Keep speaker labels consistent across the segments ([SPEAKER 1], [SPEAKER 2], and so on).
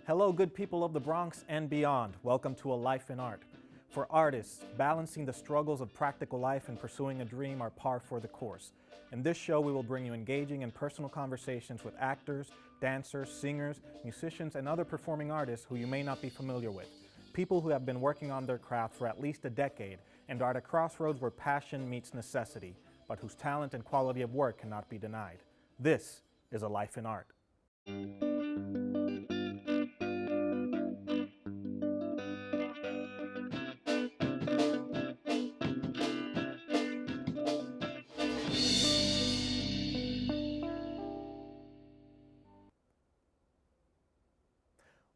[SPEAKER 1] Hello, good people of the Bronx and beyond. Welcome to A Life in Art. For artists, balancing the struggles of practical life and pursuing a dream are par for the course. In this show, we will bring you engaging and personal conversations with actors, dancers, singers, musicians, and other performing artists who you may not be familiar with. People who have been working on their craft for at least a decade and are at a crossroads where passion meets necessity, but whose talent and quality of work cannot be denied. This is A Life in Art.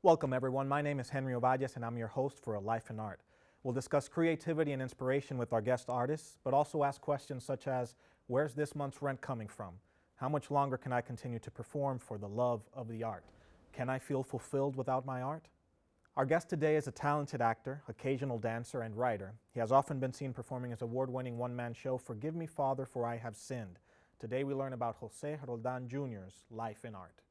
[SPEAKER 1] Welcome everyone, my name is Henry Ovalles and I'm your host for A Life in Art. We'll discuss creativity and inspiration with our guest artists, but also ask questions such as, where's this month's rent coming from? How much longer can I continue to perform for the love of the art? Can I feel fulfilled without my art? Our guest today is a talented actor, occasional dancer, and writer. He has often been seen performing his award-winning one-man show, Forgive Me, Father, for I Have Sinned. Today we learn about José Roldan Jr.'s life in art.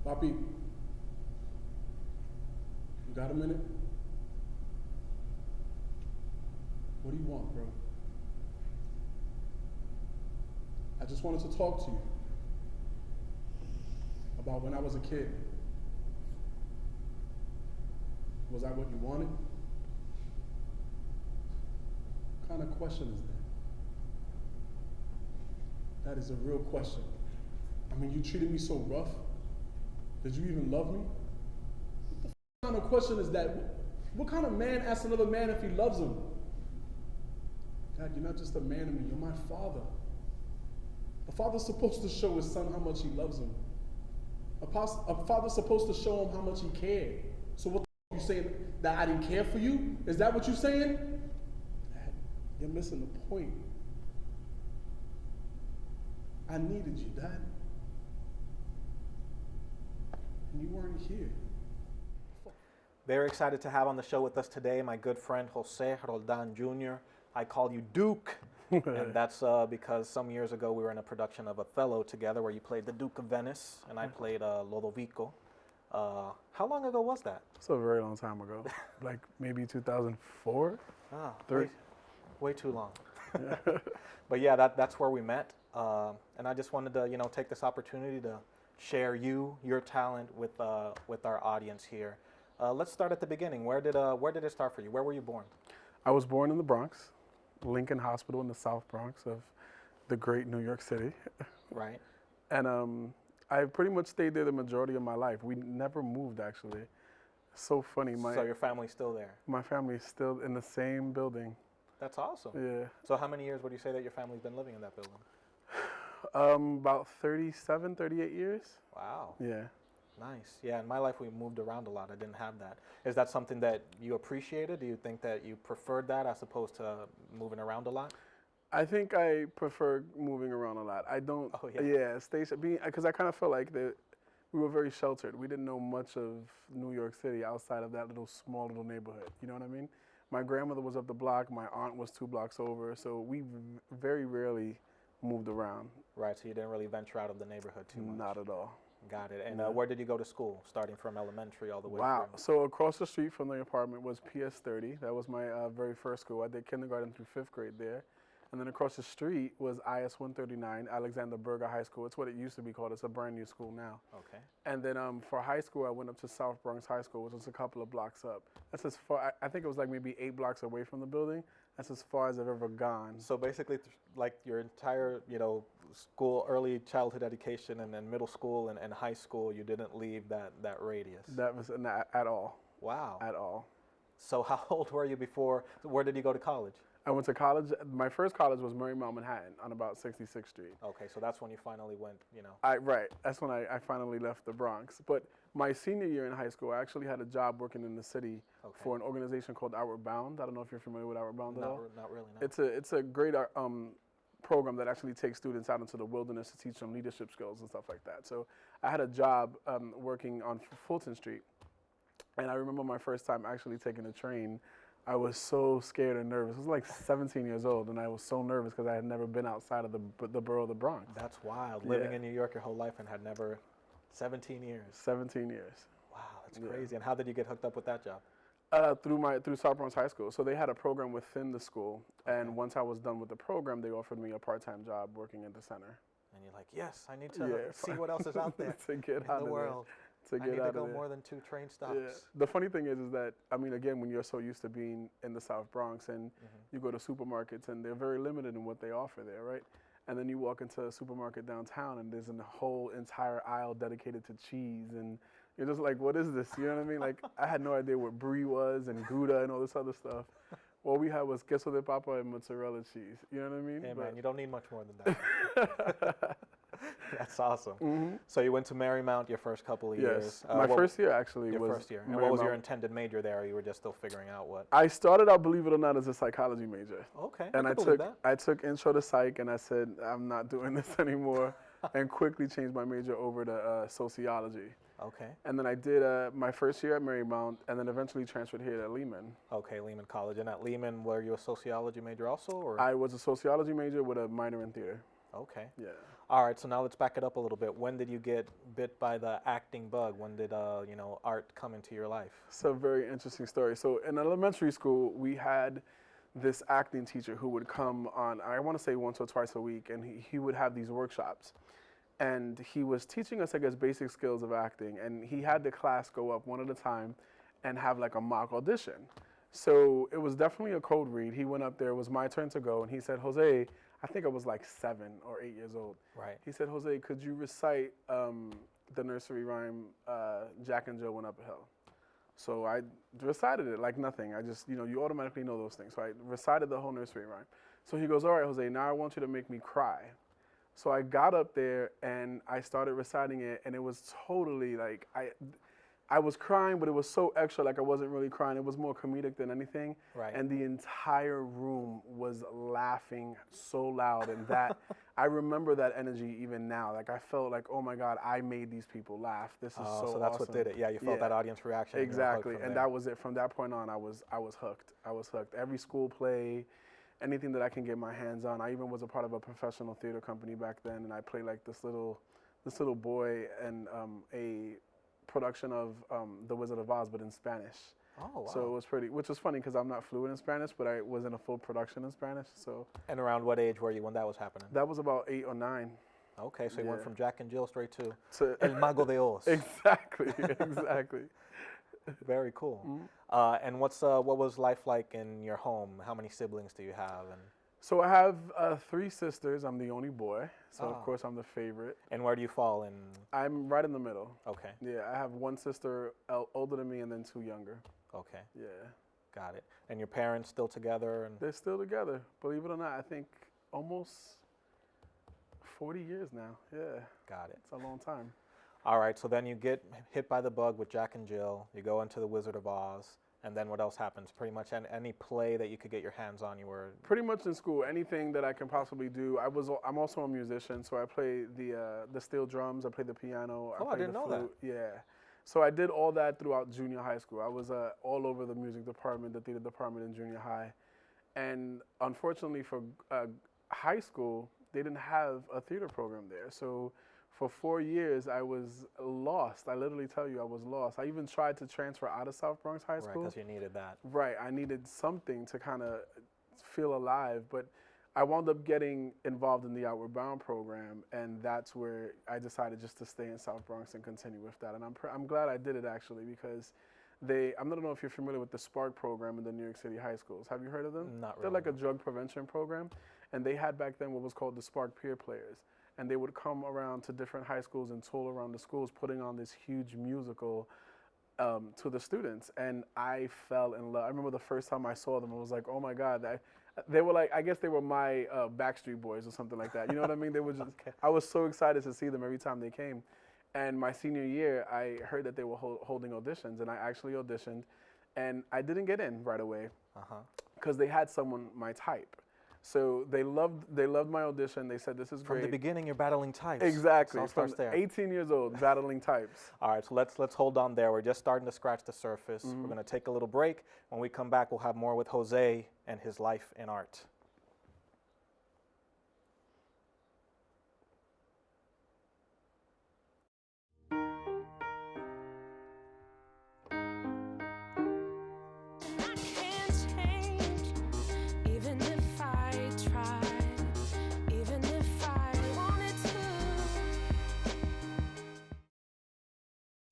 [SPEAKER 2] Papi, you got a minute? What do you want, bro? I just wanted to talk to you about when I was a kid. Was I what you wanted? What kind of question is that? That is a real question. I mean, you treated me so rough. Did you even love me? What the kind of question is that? What kind of man asks another man if he loves him? God, you're not just a man to me, you're my father. A father's supposed to show his son how much he loves him. A father's supposed to show him how much he cared. So what the you saying, that I didn't care for you? Is that what you're saying? Dad, you're missing the point. I needed you, Dad. And you weren't here.
[SPEAKER 1] Very excited to have on the show with us today my good friend José Roldan Jr. I call you Duke, and that's because some years ago we were in a production of Othello together where you played the Duke of Venice and I played Lodovico. How long ago was that?
[SPEAKER 2] It's a very long time ago, like maybe 2004?
[SPEAKER 1] Ah, way too long. But yeah, that's where we met, and I just wanted to take this opportunity to share your talent with our audience here. Let's start at the beginning. Where did it start for you? Where were you born?
[SPEAKER 2] I was born in the Bronx, Lincoln Hospital in the South Bronx of the great New York City.
[SPEAKER 1] Right.
[SPEAKER 2] And I pretty much stayed there the majority of my life. We never moved, actually. So funny.
[SPEAKER 1] So your family's still there?
[SPEAKER 2] My family is still in the same building.
[SPEAKER 1] That's awesome.
[SPEAKER 2] Yeah.
[SPEAKER 1] So how many years would you say that your family's been living in that building?
[SPEAKER 2] About 37, 38 years.
[SPEAKER 1] Wow.
[SPEAKER 2] Yeah.
[SPEAKER 1] Nice. Yeah, in my life we moved around a lot. I didn't have that. Is that something that you appreciated? Do you think that you preferred that as opposed to moving around a lot?
[SPEAKER 2] I think I prefer moving around a lot. I don't.
[SPEAKER 1] Oh, yeah.
[SPEAKER 2] Yeah, because I kind of felt like that we were very sheltered. We didn't know much of New York City outside of that small little neighborhood. You know what I mean? My grandmother was up the block. My aunt was 2 blocks over. So we very rarely moved around.
[SPEAKER 1] Right, so you didn't really venture out of the neighborhood too much.
[SPEAKER 2] Not at all.
[SPEAKER 1] Got it. And where did you go to school, starting from elementary all the way
[SPEAKER 2] Wow.
[SPEAKER 1] through?
[SPEAKER 2] So across the street from the apartment was PS 30. That was my very first school. I did kindergarten through 5th grade there. And then across the street was IS 139, Alexander Berger High School. It's what it used to be called. It's a brand new school now.
[SPEAKER 1] Okay.
[SPEAKER 2] And then for high school, I went up to South Bronx High School, which was a couple of blocks up. That's as far, I think it was like maybe 8 blocks away from the building. That's as far as I've ever gone.
[SPEAKER 1] So basically, like your entire, school, early childhood education, and then middle school and high school, you didn't leave that radius?
[SPEAKER 2] That was not at all.
[SPEAKER 1] Wow.
[SPEAKER 2] At all.
[SPEAKER 1] So how old were you before? Where did you go to college?
[SPEAKER 2] I went to college. My first college was Marymount, Manhattan, on about 66th Street.
[SPEAKER 1] Okay, so that's when you finally went,
[SPEAKER 2] Right. That's when I finally left the Bronx. But my senior year in high school, I actually had a job working in the city for an organization called Outward Bound. I don't know if you're familiar with Outward Bound at all.
[SPEAKER 1] Not really, no.
[SPEAKER 2] It's a great program that actually takes students out into the wilderness to teach them leadership skills and stuff like that. So I had a job working on Fulton Street. And I remember my first time actually taking a train
[SPEAKER 3] I was so scared and nervous. I was like 17 years old, and I was so nervous because I had never been outside of the borough of the Bronx.
[SPEAKER 1] That's wild. Living
[SPEAKER 3] Yeah.
[SPEAKER 1] in New York your whole life and had never, 17 years.
[SPEAKER 3] 17 years.
[SPEAKER 1] Wow, that's
[SPEAKER 3] Yeah.
[SPEAKER 1] crazy. And how did you get hooked up with that job?
[SPEAKER 3] Through South Bronx High School. So they had a program within the school,
[SPEAKER 1] Okay.
[SPEAKER 3] and once I was done with the program, they offered me a part-time job working at the center.
[SPEAKER 1] And you're like, yes, I need to see what else is out there
[SPEAKER 3] to get
[SPEAKER 1] in
[SPEAKER 3] out
[SPEAKER 1] the
[SPEAKER 3] of
[SPEAKER 1] world.
[SPEAKER 3] there. To
[SPEAKER 1] I
[SPEAKER 3] get
[SPEAKER 1] need
[SPEAKER 3] out
[SPEAKER 1] to
[SPEAKER 3] of
[SPEAKER 1] go
[SPEAKER 3] there.
[SPEAKER 1] more than 2 train stops.
[SPEAKER 3] Yeah. The funny thing is that, I mean, again, when you're so used to being in the South Bronx and you go to supermarkets and they're very limited in what they offer there, right? And then you walk into a supermarket downtown and there's a whole entire aisle dedicated to cheese, and you're just like, what is this? You know what I mean? Like, I had no idea what brie was and Gouda and all this other stuff. All we had was queso de papa and mozzarella cheese. You know what I mean?
[SPEAKER 1] Hey, man, you don't need much more than that. That's awesome.
[SPEAKER 3] Mm-hmm.
[SPEAKER 1] So you went to Marymount your first couple of years.
[SPEAKER 3] Yes. My first year actually
[SPEAKER 1] your
[SPEAKER 3] was
[SPEAKER 1] first year. And what was your
[SPEAKER 3] Marymount.
[SPEAKER 1] intended major there? Or you were just still figuring out what?
[SPEAKER 3] I started out, believe it or not, as a psychology major.
[SPEAKER 1] Okay.
[SPEAKER 3] And
[SPEAKER 1] I can believe that.
[SPEAKER 3] I took intro to psych, and I said, I'm not doing this anymore, and quickly changed my major over to sociology.
[SPEAKER 1] Okay.
[SPEAKER 3] And then I did my first year at Marymount, and then eventually transferred here at Lehman.
[SPEAKER 1] Okay, Lehman College. And at Lehman, were you a sociology major also? Or?
[SPEAKER 3] I was a sociology major with a minor in theater.
[SPEAKER 1] Okay.
[SPEAKER 3] Yeah.
[SPEAKER 1] All right, so now let's back it up a little bit. When did you get bit by the acting bug? When did art come into your life?
[SPEAKER 3] It's a very interesting story. So in elementary school, we had this acting teacher who would come on, I want to say once or twice a week, and he would have these workshops. And he was teaching us, I guess, basic skills of acting. And he had the class go up one at a time and have like a mock audition. So it was definitely a code read. He went up there, it was my turn to go, and he said, Jose, I think I was like 7 or 8 years old.
[SPEAKER 1] Right.
[SPEAKER 3] He said, Jose, could you recite the nursery rhyme, Jack and Jill Went Up a Hill? So I recited it like nothing. I just, you automatically know those things. So I recited the whole nursery rhyme. So he goes, all right, Jose, now I want you to make me cry. So I got up there and I started reciting it, and it was totally like, I was crying, but it was so extra, like I wasn't really crying. It was more comedic than anything.
[SPEAKER 1] Right.
[SPEAKER 3] And the entire room was laughing so loud, and that, I remember that energy even now. Like I felt like, oh my God, I made these people laugh. This is so awesome.
[SPEAKER 1] So that's what did it. Yeah, you felt that audience reaction.
[SPEAKER 3] Exactly, and that was it. From that point on, I was hooked. I was hooked. Every school play, anything that I can get my hands on. I even was a part of a professional theater company back then, and I played like this little boy in a production of The Wizard of Oz, but in Spanish.
[SPEAKER 1] Oh, wow.
[SPEAKER 3] So it was pretty, which was funny because I'm not fluent in Spanish, but I was in a full production in Spanish. So.
[SPEAKER 1] And around what age were you when that was happening?
[SPEAKER 3] That was about 8 or 9.
[SPEAKER 1] Okay, so you went from Jack and Jill straight to
[SPEAKER 3] El
[SPEAKER 1] Mago de Oz.
[SPEAKER 3] Exactly, exactly.
[SPEAKER 1] Very cool.
[SPEAKER 3] Mm-hmm.
[SPEAKER 1] And what was life like in your home? How many siblings do you have? And
[SPEAKER 3] So I have 3 sisters. I'm the only boy, so of course I'm the favorite.
[SPEAKER 1] And where do you fall in?
[SPEAKER 3] I'm right in the middle.
[SPEAKER 1] Okay.
[SPEAKER 3] Yeah, I have 1 sister older than me and then 2 younger.
[SPEAKER 1] Okay.
[SPEAKER 3] Yeah.
[SPEAKER 1] Got it. And your parents still together? And
[SPEAKER 3] They're still together. Believe it or not, I think almost 40 years now. Yeah.
[SPEAKER 1] Got it.
[SPEAKER 3] It's a long time.
[SPEAKER 1] All right, so then you get hit by the bug with Jack and Jill. You go into The Wizard of Oz. And then what else happens? Pretty much any play that you could get your hands on, you were...
[SPEAKER 3] Pretty much in school, anything that I can possibly do. I'm also a musician, so I play the steel drums, I play the piano.
[SPEAKER 1] Oh, I didn't know that.
[SPEAKER 3] Yeah. So I did all that throughout junior high school. I was all over the music department, the theater department in junior high. And unfortunately for high school, they didn't have a theater program there. So for 4 years, I was lost. I literally tell you, I was lost. I even tried to transfer out of South Bronx High School.
[SPEAKER 1] Right, because you needed that.
[SPEAKER 3] Right, I needed something to kind of feel alive, but I wound up getting involved in the Outward Bound program, and that's where I decided just to stay in South Bronx and continue with that. And I'm glad I did it, actually, because I don't know if you're familiar with the Spark program in the New York City high schools. Have you heard of them?
[SPEAKER 1] Not really.
[SPEAKER 3] They're like a drug prevention program, and they had back then what was called the Spark Peer Players. And they would come around to different high schools and tour around the schools, putting on this huge musical to the students. And I fell in love. I remember the first time I saw them, I was like, oh my God. They were like, I guess they were my Backstreet Boys or something like that. You know what I mean? They were just,
[SPEAKER 1] Okay.
[SPEAKER 3] I was so excited to see them every time they came. And my senior year, I heard that they were holding auditions, and I actually auditioned. And I didn't get in right away because they had someone my type. So they loved my audition. They said this is
[SPEAKER 1] From
[SPEAKER 3] great.
[SPEAKER 1] the beginning, you're battling types.
[SPEAKER 3] Exactly.
[SPEAKER 1] So it starts there.
[SPEAKER 3] 18 years old, battling types.
[SPEAKER 1] All right, so let's hold on there. We're just starting to scratch the surface. We're going to take a little break. When we come back, we'll have more with Jose and his life in art.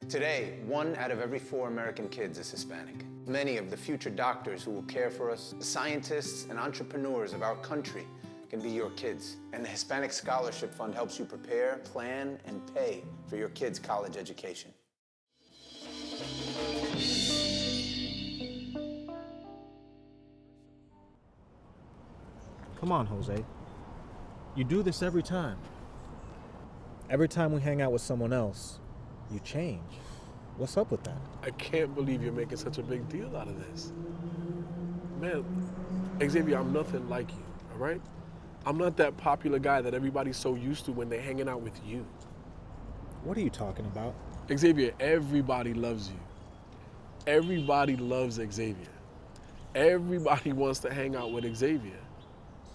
[SPEAKER 4] Today, 1 out of every 4 American kids is Hispanic. Many of the future doctors who will care for us, the scientists and entrepreneurs of our country, can be your kids. And the Hispanic Scholarship Fund helps you prepare, plan, and pay for your kids' college education.
[SPEAKER 1] Come on, Jose. You do this every time. Every time we hang out with someone else, you change. What's up with that?
[SPEAKER 2] I can't believe you're making such a big deal out of this. Man, Xavier, I'm nothing like you, all right? I'm not that popular guy that everybody's so used to when they're hanging out with you.
[SPEAKER 1] What are you talking about?
[SPEAKER 2] Xavier, everybody loves you. Everybody loves Xavier. Everybody wants to hang out with Xavier.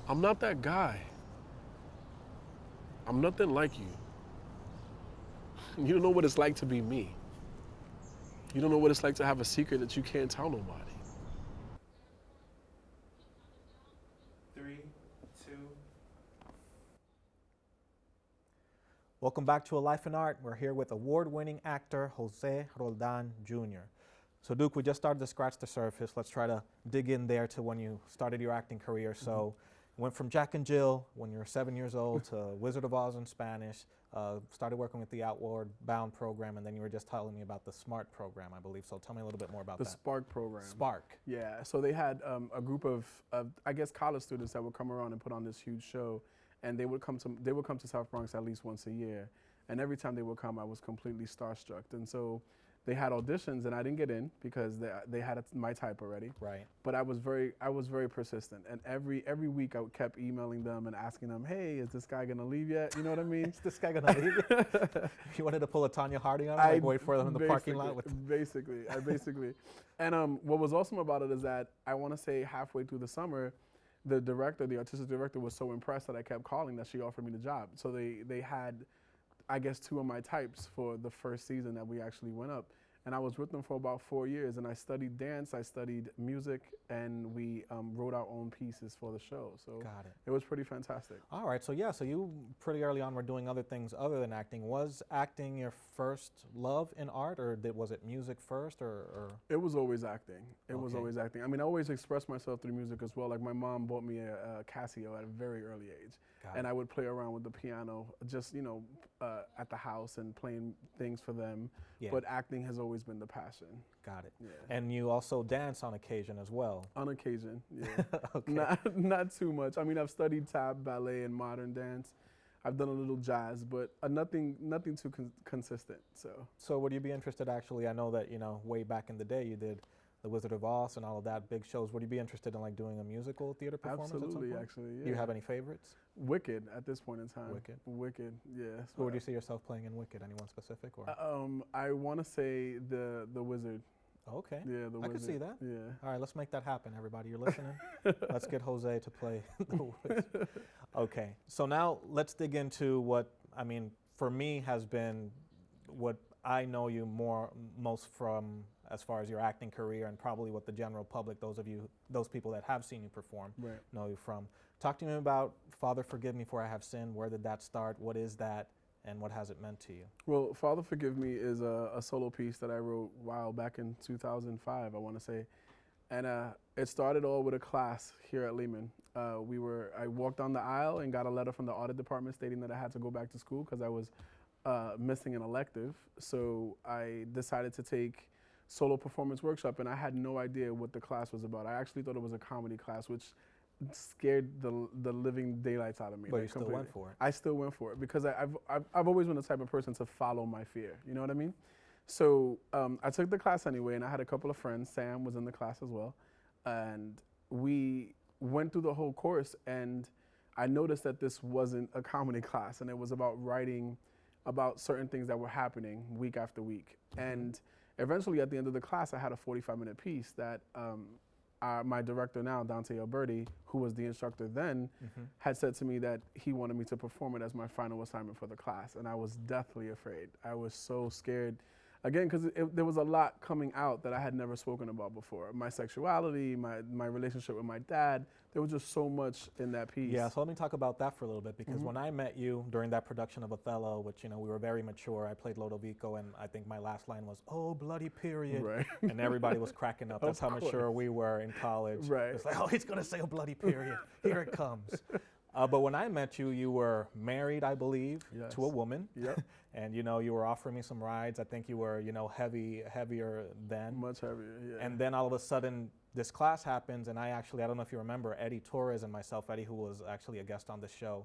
[SPEAKER 2] I'm not that guy. I'm nothing like you. You don't know what it's like to be me. You don't know what it's like to have a secret that you can't tell nobody.
[SPEAKER 1] 3, 2. Welcome back to A Life in Art. We're here with award-winning actor José Roldan Jr. So Duke, we just started to scratch the surface. Let's try to dig in there to when you started your acting career. So went from Jack and Jill when you were 7 years old to Wizard of Oz in Spanish, started working with the Outward Bound program, and then you were just telling me about the SMART program, I believe. So tell me a little bit more about
[SPEAKER 3] The
[SPEAKER 1] that.
[SPEAKER 3] Spark program.
[SPEAKER 1] Spark.
[SPEAKER 3] Yeah, so they had a group of, I guess, college students that would come around and put on this huge show, and they would come to South Bronx at least once a year, and every time they would come, I was completely starstruck. And so they had auditions, and I didn't get in because they had my type already.
[SPEAKER 1] Right.
[SPEAKER 3] But I was very persistent, and every week I kept emailing them and asking them, hey, is this guy gonna leave yet? You know what I mean?
[SPEAKER 1] Is this guy gonna leave you? You wanted to pull a Tanya Harding on him, like wait for them in the parking lot with
[SPEAKER 3] basically. And what was awesome about it is that I want to say halfway through the summer, the artistic director was so impressed that I kept calling that she offered me the job. So they had, I guess, 2 of my types for the first season that we actually went up. And I was with them for about 4 years, and I studied dance, I studied music, and we wrote our own pieces for the show. So
[SPEAKER 1] Got it.
[SPEAKER 3] It was pretty fantastic.
[SPEAKER 1] All right, so so you pretty early on were doing other things other than acting. Was acting your first love in art, or was it music first, or?
[SPEAKER 3] It was always acting. It was
[SPEAKER 1] Okay.
[SPEAKER 3] always acting. I mean, I always expressed myself through music as well. Like my mom bought me a Casio at a very early age.
[SPEAKER 1] Got
[SPEAKER 3] And
[SPEAKER 1] it.
[SPEAKER 3] I would play around with the piano, just, at the house and playing things for them.
[SPEAKER 1] Yeah.
[SPEAKER 3] But acting has always been the passion.
[SPEAKER 1] Got it.
[SPEAKER 3] Yeah.
[SPEAKER 1] And you also dance on occasion as well.
[SPEAKER 3] On occasion, yeah.
[SPEAKER 1] Okay.
[SPEAKER 3] Not too much. I mean, I've studied tap, ballet, and modern dance. I've done a little jazz, but nothing too consistent.
[SPEAKER 1] So would you be interested, actually, I know that, way back in the day you did The Wizard of Oz and all of that, big shows. Would you be interested in like doing a musical theater performance
[SPEAKER 3] Absolutely,
[SPEAKER 1] at some point?
[SPEAKER 3] actually, yeah.
[SPEAKER 1] Do you have any favorites?
[SPEAKER 3] Wicked at this point in time.
[SPEAKER 1] Wicked.
[SPEAKER 3] Yeah.
[SPEAKER 1] Who would you see yourself playing in Wicked? Anyone specific? Or?
[SPEAKER 3] I want to say the Wizard.
[SPEAKER 1] Okay.
[SPEAKER 3] Yeah, the
[SPEAKER 1] I
[SPEAKER 3] Wizard.
[SPEAKER 1] could see that.
[SPEAKER 3] Yeah.
[SPEAKER 1] All right, let's make that happen, everybody. You're listening? Let's get Jose to play the Wizard. Okay, so now let's dig into what, for me has been what I know you most from as far as your acting career, and probably what the general public, those people that have seen you perform,
[SPEAKER 3] Right.
[SPEAKER 1] know you from. Talk to me about Father Forgive Me For I Have Sinned. Where did that start? What is that? And what has it meant to you?
[SPEAKER 3] Well, Father Forgive Me is a solo piece that I wrote back in 2005, I want to say. And it started all with a class here at Lehman. I walked down the aisle and got a letter from the audit department stating that I had to go back to school because I was missing an elective. So I decided to take solo performance workshop, and I had no idea what the class was about. I actually thought it was a comedy class, which scared the living daylights out of me.
[SPEAKER 1] But
[SPEAKER 3] like,
[SPEAKER 1] you still
[SPEAKER 3] completely.
[SPEAKER 1] went for it.
[SPEAKER 3] I still went for it because I've always been the type of person to follow my fear. You know what I mean? So I took the class anyway, and I had a couple of friends. Sam was in the class as well, and we went through the whole course, and I noticed that this wasn't a comedy class, and it was about writing about certain things that were happening week after week. And eventually, at the end of the class, I had a 45-minute piece that my director now, Dante Alberti, who was the instructor then, had said to me that he wanted me to perform it as my final assignment for the class. And I was deathly afraid. I was so scared. Again, because there was a lot coming out that I had never spoken about before. My sexuality, my relationship with my dad. There was just so much in that piece.
[SPEAKER 1] Yeah, so let me talk about that for a little bit, because when I met you during that production of Othello, which, you know, we were very mature, I played Lodovico, and I think my last line was, "Oh, bloody period."
[SPEAKER 3] Right.
[SPEAKER 1] And everybody was cracking up. That's how mature we were in college.
[SPEAKER 3] Right.
[SPEAKER 1] It's like, oh, he's going to say a bloody period. Here it comes. But when I met you, you were married, I believe, to a woman.
[SPEAKER 3] Yep.
[SPEAKER 1] And, you know, you were offering me some rides. I think you were, you know, heavier then.
[SPEAKER 3] Much heavier, yeah.
[SPEAKER 1] And then all of a sudden, this class happens, and I don't know if you remember, Eddie Torres and myself, Eddie, who was actually a guest on the show,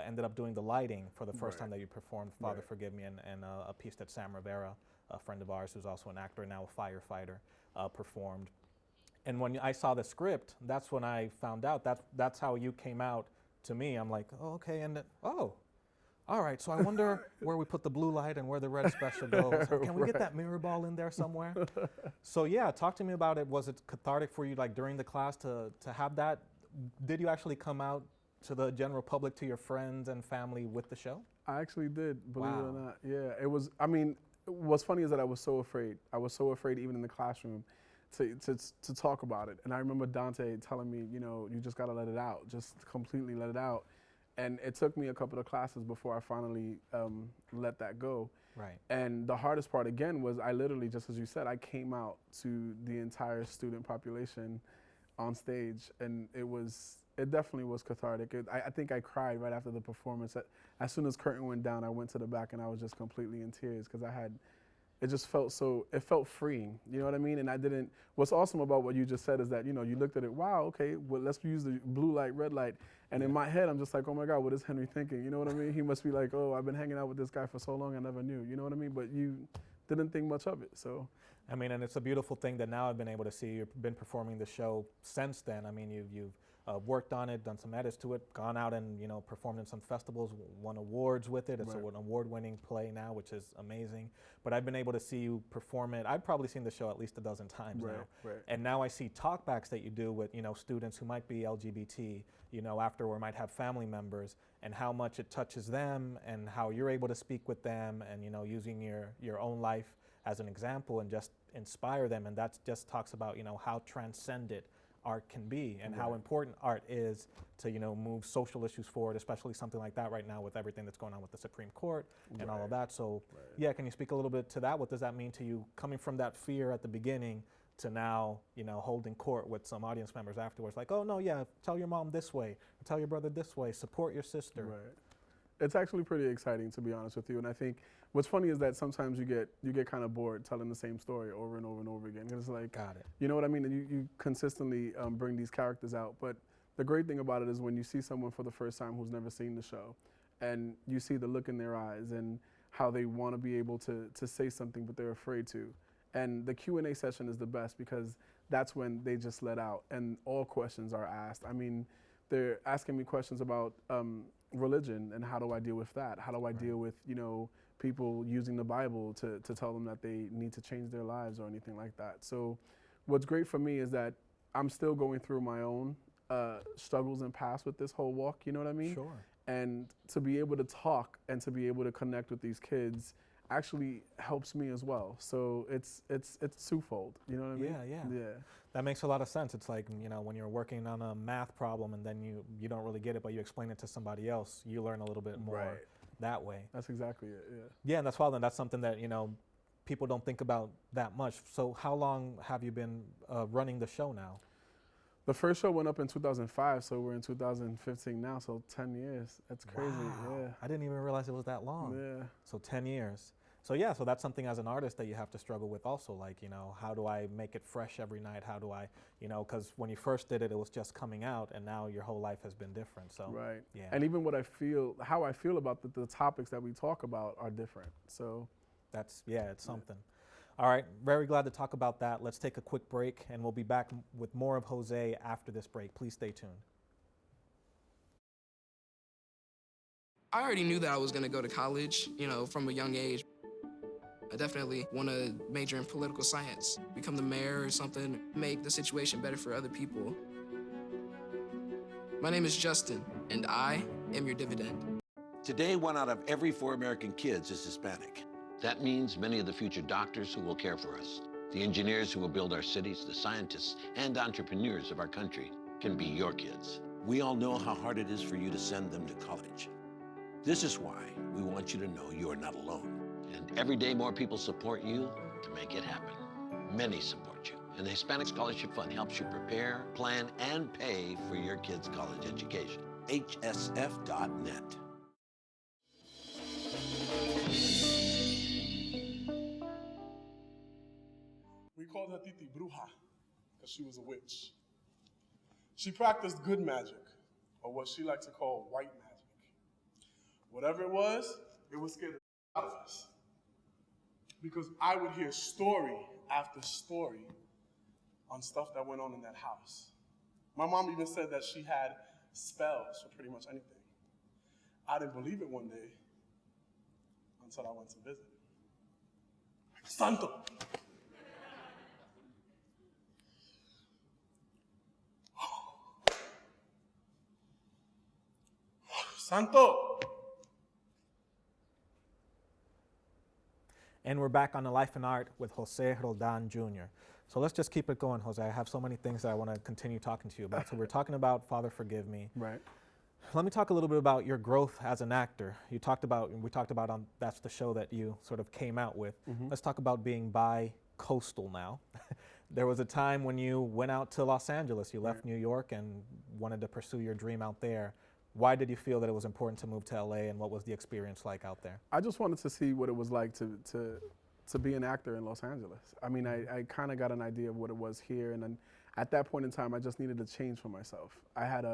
[SPEAKER 1] ended up doing the lighting for the first time that you performed Father Forgive Me, and a piece that Sam Rivera, a friend of ours who's also an actor and now a firefighter, performed. And when I saw the script, that's when I found out that's how you came out to me. I'm like, oh, okay, and then, all right, so I wonder where we put the blue light and where the red special goes. Can we get that mirror ball in there somewhere? So yeah, talk to me about it. Was it cathartic for you, like during the class, to have that? Did you actually come out to the general public, to your friends and family with the show?
[SPEAKER 3] I actually did, believe it or
[SPEAKER 1] Wow.
[SPEAKER 3] not. Yeah, it was, I mean, what's funny is that I was so afraid. I was so afraid even in the classroom to talk about it. And I remember Dante telling me, you know, you just gotta let it out, just completely let it out. And it took me a couple of classes before I finally let that go.
[SPEAKER 1] Right.
[SPEAKER 3] And the hardest part again was I literally, just as you said, I came out to the entire student population on stage, and it definitely was cathartic. I think I cried right after the performance. As soon as curtain went down, I went to the back and I was just completely in tears, because it just felt it felt freeing, you know what I mean? And what's awesome about what you just said is that, you know, you looked at it, wow, okay, well, let's use the blue light, red light. And in my head, I'm just like, oh my God, what is Henry thinking? You know what I mean? He must be like, oh, I've been hanging out with this guy for so long, I never knew, you know what I mean? But you didn't think much of it, so.
[SPEAKER 1] I mean, and it's a beautiful thing that now I've been able to see. You've been performing the show since then. I mean, you've worked on it, done some edits to it, gone out and, you know, performed in some festivals, won awards with it. It's an award-winning play now, which is amazing. But I've been able to see you perform it. I've probably seen the show at least a dozen times now.
[SPEAKER 3] Right.
[SPEAKER 1] And now I see talkbacks that you do with, you know, students who might be LGBT, you know, after, or might have family members, and how much it touches them, and how you're able to speak with them, and, you know, using your own life as an example and just inspire them. And that just talks about, you know, how transcendent art can be, and how important art is to, you know, move social issues forward, especially something like that right now with everything that's going on with the Supreme Court and all of that. So yeah, can you speak a little bit to that? What does that mean to you, coming from that fear at the beginning to now, you know, holding court with some audience members afterwards, like, oh no, yeah, tell your mom this way, or tell your brother this way, support your sister.
[SPEAKER 3] Right. It's actually pretty exciting, to be honest with you. And I think what's funny is that sometimes you get kind of bored telling the same story over and over and over again. 'Cause it's like,
[SPEAKER 1] Got it.
[SPEAKER 3] you know what I mean? And you consistently bring these characters out. But the great thing about it is when you see someone for the first time who's never seen the show, and you see the look in their eyes and how they want to be able to say something, but they're afraid to. And the Q&A session is the best, because that's when they just let out and all questions are asked. I mean, they're asking me questions about religion, and how do I deal with that? How do I deal with, you know, people using the Bible to tell them that they need to change their lives or anything like that. So what's great for me is that I'm still going through my own struggles and past with this whole walk, you know what I mean?
[SPEAKER 1] Sure.
[SPEAKER 3] And to be able to talk and to be able to connect with these kids actually helps me as well. So it's twofold, you know what I mean? Yeah.
[SPEAKER 1] That makes a lot of sense. It's like, you know, when you're working on a math problem and then you don't really get it, but you explain it to somebody else, you learn a little bit more that way.
[SPEAKER 3] That's exactly it, yeah.
[SPEAKER 1] Yeah, and that's something that, you know, people don't think about that much. So how long have you been running the show now?
[SPEAKER 3] The first show went up in 2005, so we're in 2015 now, so 10 years. That's crazy, yeah.
[SPEAKER 1] I didn't even realize it was that long.
[SPEAKER 3] Yeah.
[SPEAKER 1] So 10 years. So yeah, so that's something as an artist that you have to struggle with also, like, you know, how do I make it fresh every night? How do I, you know, because when you first did it, it was just coming out, and now your whole life has been different, so.
[SPEAKER 3] Right,
[SPEAKER 1] yeah.
[SPEAKER 3] And even how I feel about the topics that we talk about are different, so.
[SPEAKER 1] That's, yeah, it's something. All right, very glad to talk about that. Let's take a quick break, and we'll be back with more of Jose after this break. Please stay tuned.
[SPEAKER 5] I already knew that I was going to go to college, from a young age. I definitely want to major in political science, become the mayor or something, make the situation better for other people. My name is Justin, and I am your dividend.
[SPEAKER 6] Today, 1 out of every 4 American kids is Hispanic. That means many of the future doctors who will care for us, the engineers who will build our cities, the scientists and entrepreneurs of our country can be your kids. We all know how hard it is for you to send them to college. This is why we want you to know you are not alone. And every day more people support you to make it happen. Many support you. And the Hispanic Scholarship Fund helps you prepare, plan, and pay for your kids' college education. HSF.net.
[SPEAKER 2] We called her Titi Bruja because she was a witch. She practiced good magic, or what she liked to call white magic. Whatever it was scared the out of us. Because I would hear story after story on stuff that went on in that house. My mom even said that she had spells for pretty much anything. I didn't believe it one day until I went to visit. Santo! Santo!
[SPEAKER 1] And we're back on the Life and Art with José Roldan Jr. So let's just keep it going, Jose. I have so many things that I want to continue talking to you about. So we're talking about Father Forgive Me.
[SPEAKER 3] Right.
[SPEAKER 1] Let me talk a little bit about your growth as an actor. We talked about on that's the show that you sort of came out with. Let's talk about being bi-coastal now. There was a time when you went out to Los Angeles. You left New York and wanted to pursue your dream out there. Why did you feel that it was important to move to LA, and what was the experience like out there?
[SPEAKER 3] I just wanted to see what it was like to be an actor in Los Angeles. I mean, I kind of got an idea of what it was here, and then at that point in time, I just needed to change for myself. I had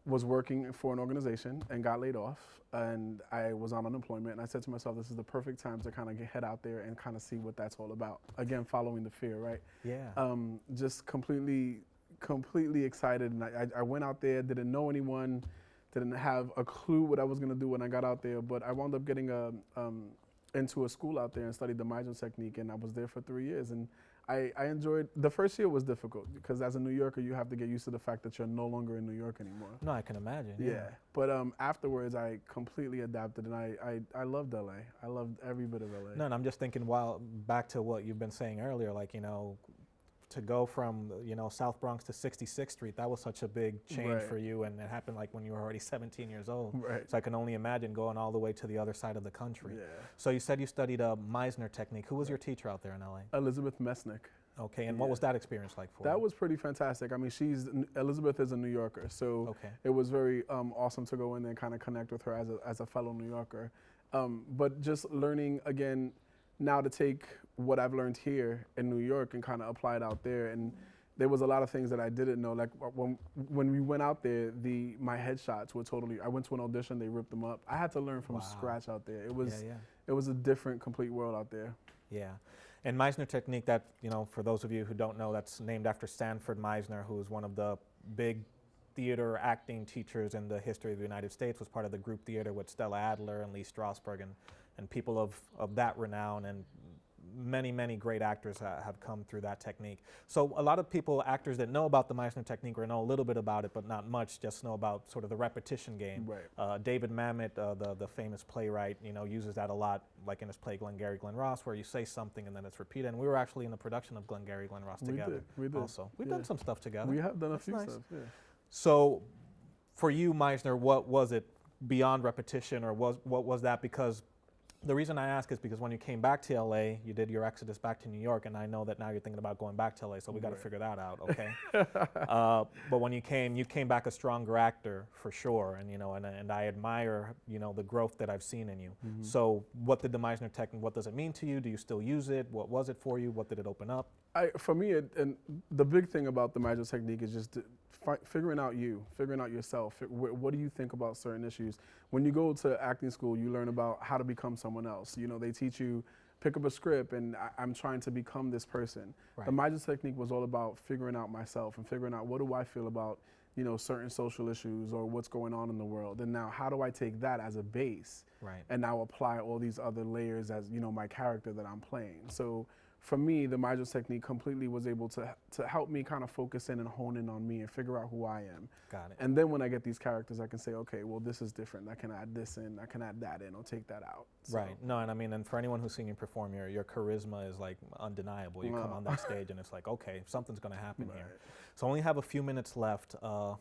[SPEAKER 3] was working for an organization and got laid off, and I was on unemployment, and I said to myself, this is the perfect time to kind of head out there and kind of see what that's all about. Again, following the fear, right?
[SPEAKER 1] Yeah.
[SPEAKER 3] Just completely excited, and I went out there, didn't know anyone, didn't have a clue what I was gonna do when I got out there, but I wound up getting into a school out there and studied the Meisner technique, and I was there for 3 years, and I enjoyed. The first year was difficult because as a New Yorker, you have to get used to the fact that you're no longer in New York anymore.
[SPEAKER 1] No, I can imagine.
[SPEAKER 3] Yeah. But afterwards, I completely adapted, and I loved LA. I loved every bit of LA.
[SPEAKER 1] No, and I'm just thinking, back to what you've been saying earlier, like, to go from, South Bronx to 66th Street, that was such a big change for you, and it happened like when you were already 17 years old.
[SPEAKER 3] Right.
[SPEAKER 1] So I can only imagine going all the way to the other side of the country.
[SPEAKER 3] Yeah.
[SPEAKER 1] So you said you studied a Meisner technique. Who was your teacher out there in LA?
[SPEAKER 3] Elizabeth Mesnick.
[SPEAKER 1] Okay, and what was that experience like for you?
[SPEAKER 3] That was pretty fantastic. I mean, Elizabeth is a New Yorker, so it was very awesome to go in there and kind of connect with her as a fellow New Yorker. But just learning again now to take what I've learned here in New York and kind of apply it out there. And there was a lot of things that I didn't know. Like when we went out there, my headshots were totally. I went to an audition, they ripped them up. I had to learn from scratch out there. It was a different, complete world out there.
[SPEAKER 1] Yeah. And Meisner technique, that, for those of you who don't know, that's named after Sanford Meisner, who was one of the big theater acting teachers in the history of the United States, was part of the group theater with Stella Adler and Lee Strasberg and people of that renown, and many, many great actors have come through that technique. So a lot of people, actors that know about the Meisner technique or know a little bit about it, but not much, just know about sort of the repetition game.
[SPEAKER 3] Right.
[SPEAKER 1] David Mamet, the famous playwright, uses that a lot, like in his play Glengarry Glen Ross, where you say something and then it's repeated. And we were actually in the production of Glengarry Glen Ross together.
[SPEAKER 3] We did.
[SPEAKER 1] Also, we've done some stuff together.
[SPEAKER 3] We have done a few
[SPEAKER 1] nice.
[SPEAKER 3] stuff. Yeah.
[SPEAKER 1] So, for you, Meisner, what was it beyond repetition, or what was that? Because the reason I ask is because when you came back to LA, you did your exodus back to New York, and I know that now you're thinking about going back to LA, so we got to figure that out, okay? But when you came back a stronger actor for sure, and I admire, the growth that I've seen in you. So what did the Meisner technique, what does it mean to you? Do you still use it? What was it for you? What did it open up?
[SPEAKER 3] For me, and the big thing about the Meisner technique is just figuring out yourself. What do you think about certain issues? When you go to acting school, you learn about how to become someone else. They teach you pick up a script and I'm trying to become this person.
[SPEAKER 1] Right.
[SPEAKER 3] The Major Technique was all about figuring out myself and figuring out what do I feel about, you know, certain social issues or what's going on in the world. And now how do I take that as a base
[SPEAKER 1] Right.
[SPEAKER 3] and now apply all these other layers as, you know, my character that I'm playing. So for me, the Major Technique completely was able to help me kind of focus in and hone in on me and figure out who I am.
[SPEAKER 1] Got it.
[SPEAKER 3] And then when I get these characters, I can say, okay, well, this is different. I can add this in, I can add that in, or take that out. So,
[SPEAKER 1] Right. No, and I mean, and for anyone who's seen you perform, your charisma is like undeniable. You come on that stage and it's like, okay, something's going to happen here. So I only have a few minutes left.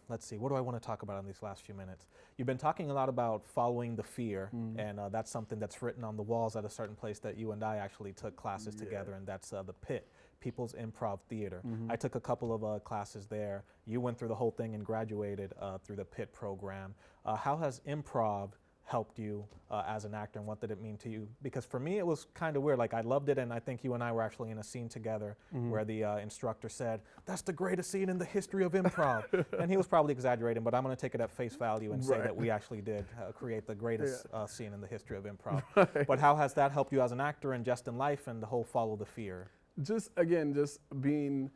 [SPEAKER 1] Let's see, what do I want to talk about in these last few minutes? You've been talking a lot about following the fear, and that's something that's written on the walls at a certain place that you and I actually took classes together, and that's the Pit, People's Improv Theater. I took a couple of classes there. You went through the whole thing and graduated through the Pit program. How has improv helped you as an actor, and what did it mean to you? Because for me, it was kind of weird. Like, I loved it, and I think you and I were actually in a scene together where the instructor said, "That's the greatest scene in the history of improv." And he was probably exaggerating, but I'm going to take it at face value and say that we actually did create the greatest scene in the history of improv. But how has that helped you as an actor and just in life and the whole follow the fear?
[SPEAKER 3] Just, again, just being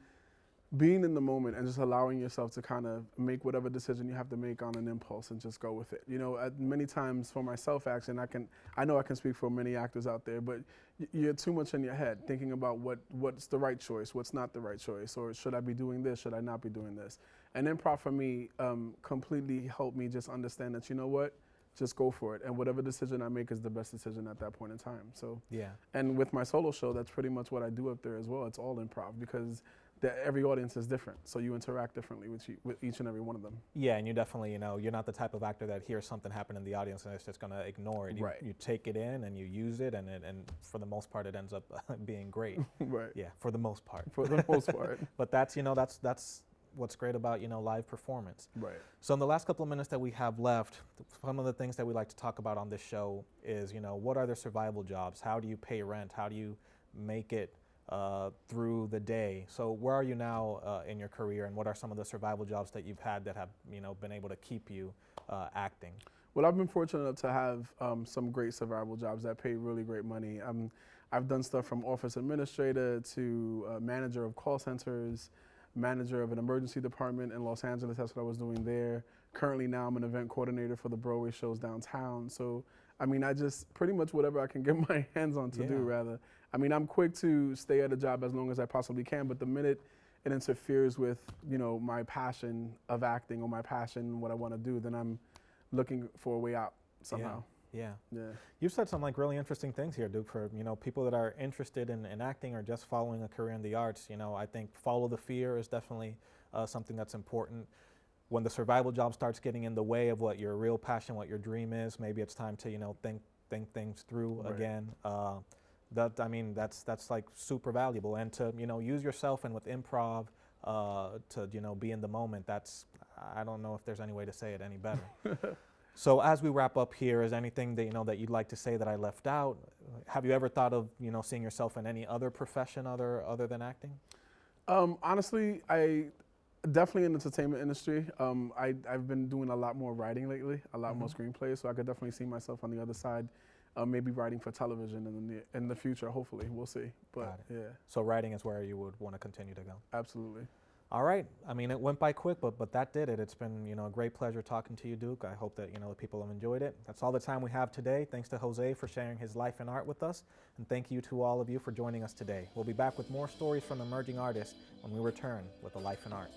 [SPEAKER 3] in the moment and just allowing yourself to kind of make whatever decision you have to make on an impulse and just go with it. You know, many times for myself, actually, and I know I can speak for many actors out there, but you're too much in your head thinking about what's the right choice, what's not the right choice, or should I be doing this, should I not be doing this? And improv for me completely helped me just understand that, you know what, just go for it. And whatever decision I make is the best decision at that point in time. So,
[SPEAKER 1] yeah.
[SPEAKER 3] And with my solo show, that's pretty much what I do up there as well. It's all improv because every audience is different, so you interact differently with each and every one of them.
[SPEAKER 1] Yeah, and you definitely, you know, you're not the type of actor that hears something happen in the audience and it's just going to ignore it. You take it in and you use it, and for the most part, it ends up being great.
[SPEAKER 3] Right.
[SPEAKER 1] Yeah, for the most part.
[SPEAKER 3] For the most part.
[SPEAKER 1] But that's, you know, that's what's great about, you know, live performance.
[SPEAKER 3] Right.
[SPEAKER 1] So in the last couple of minutes that we have left, some of the things that we like to talk about on this show is, you know, what are the survival jobs? How do you pay rent? How do you make it through the day? So where are you now in your career, and what are some of the survival jobs that you've had that have, you know, been able to keep you acting?
[SPEAKER 3] Well, I've been fortunate enough to have some great survival jobs that pay really great money. I've done stuff from office administrator to manager of call centers, manager of an emergency department in Los Angeles. That's what I was doing there. Currently now I'm an event coordinator for the Broadway shows downtown. So, I mean, I just pretty much whatever I can get my hands on to do, rather. I mean, I'm quick to stay at a job as long as I possibly can, but the minute it interferes with, you know, my passion of acting or my passion, what I want to do, then I'm looking for a way out somehow.
[SPEAKER 1] Yeah.
[SPEAKER 3] Yeah.
[SPEAKER 1] You've said some like really interesting things here, Duke, for, you know, people that are interested in acting or just following a career in the arts. You know, I think follow the fear is definitely something that's important. When the survival job starts getting in the way of what your real passion, what your dream is, maybe it's time to, you know, think things through again. I mean, that's like super valuable. And to, you know, use yourself and with improv to, you know, be in the moment, I don't know if there's any way to say it any better. So as we wrap up here, is anything that, you know, that you'd like to say that I left out? Have you ever thought of, you know, seeing yourself in any other profession other than acting?
[SPEAKER 3] Honestly, I definitely in the entertainment industry. I've been doing a lot more writing lately, a lot more screenplays, so I could definitely see myself on the other side, maybe writing for television in the future, hopefully. We'll see. But yeah.
[SPEAKER 1] So writing is where you would want to continue to go?
[SPEAKER 3] Absolutely.
[SPEAKER 1] All right. I mean, it went by quick, but that did it. It's been, you know, a great pleasure talking to you, Duke. I hope that, you know, the people have enjoyed it. That's all the time we have today. Thanks to Jose for sharing his life and art with us. And thank you to all of you for joining us today. We'll be back with more stories from emerging artists when we return with A Life in Art.